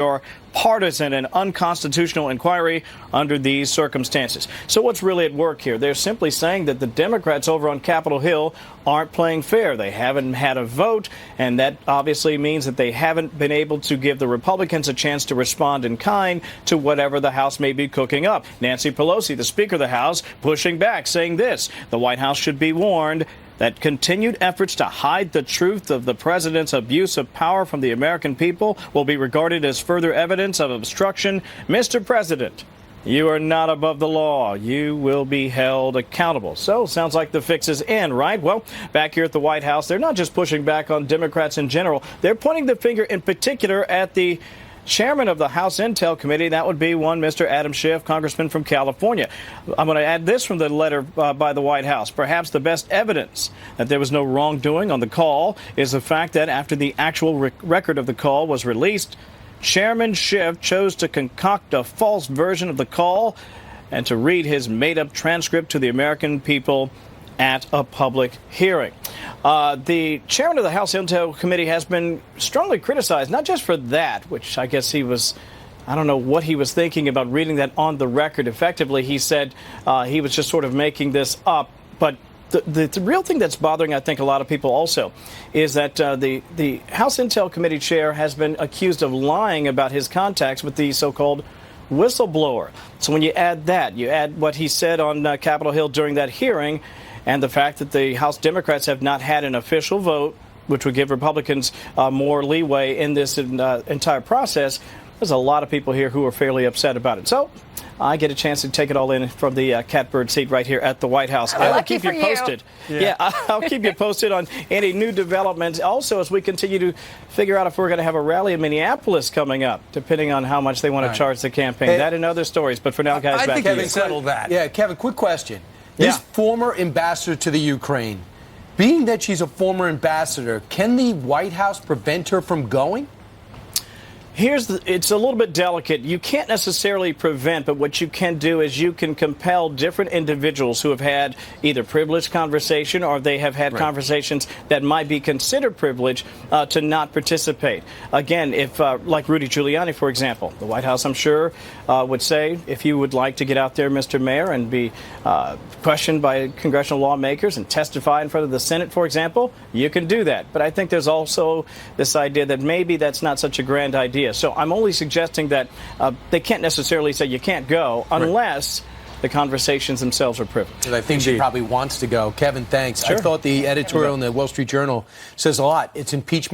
or partisan and unconstitutional inquiry under these circumstances. So what's really at work here? They're simply saying that the Democrats over on Capitol Hill aren't playing fair. They haven't had a vote, and that obviously means that they haven't been able to give the Republicans a chance to respond in kind to whatever the House may be cooking up. Nancy Pelosi, the Speaker of the House, pushing back, saying this: the White House should be warned that continued efforts to hide the truth of the president's abuse of power from the American people will be regarded as further evidence of obstruction. Mr. President, you are not above the law. You will be held accountable. So, sounds like the fix is in, right? Well, back here at the White House, they're not just pushing back on Democrats in general. They're pointing the finger in particular at the chairman of the House Intel Committee. That would be one Mr. Adam Schiff, congressman from California. I'm going to add this from the letter by the White House. Perhaps the best evidence that there was no wrongdoing on the call is the fact that after the actual record of the call was released, Chairman Schiff chose to concoct a false version of the call and to read his made-up transcript to the American people at a public hearing. The chairman of the House Intel Committee has been strongly criticized, not just for that, which I guess I don't know what he was thinking about reading that on the record. Effectively, he said he was just sort of making this up. But the real thing that's bothering, I think, a lot of people also is that the House Intel Committee chair has been accused of lying about his contacts with the so-called whistleblower. So when you add that, you add what he said on Capitol Hill during that hearing, and the fact that the House Democrats have not had an official vote, which would give Republicans more leeway in this entire process, there's a lot of people here who are fairly upset about it. So I get a chance to take it all in from the catbird seat right here at the White House. I'll keep you posted. Yeah, I'll keep you posted on any new developments. Also, as we continue to figure out if we're going to have a rally in Minneapolis coming up, depending on how much they want to charge the campaign. That and other stories. But for now, guys, back to you. Kevin settled that. Yeah, Kevin, quick question. This former ambassador to the Ukraine, being that she's a former ambassador, can the White House prevent her from going? It's a little bit delicate. You can't necessarily prevent, but what you can do is you can compel different individuals who have had either privileged conversation or they have had conversations that might be considered privileged to not participate. Again, if like Rudy Giuliani, for example, the White House, I'm sure, would say, if you would like to get out there, Mr. Mayor, and be questioned by congressional lawmakers and testify in front of the Senate, for example, you can do that. But I think there's also this idea that maybe that's not such a grand idea. So I'm only suggesting that they can't necessarily say you can't go unless the conversations themselves are privileged. I think she probably wants to go. Kevin, thanks. I thought the editorial in the Wall Street Journal says a lot. It's impeachment.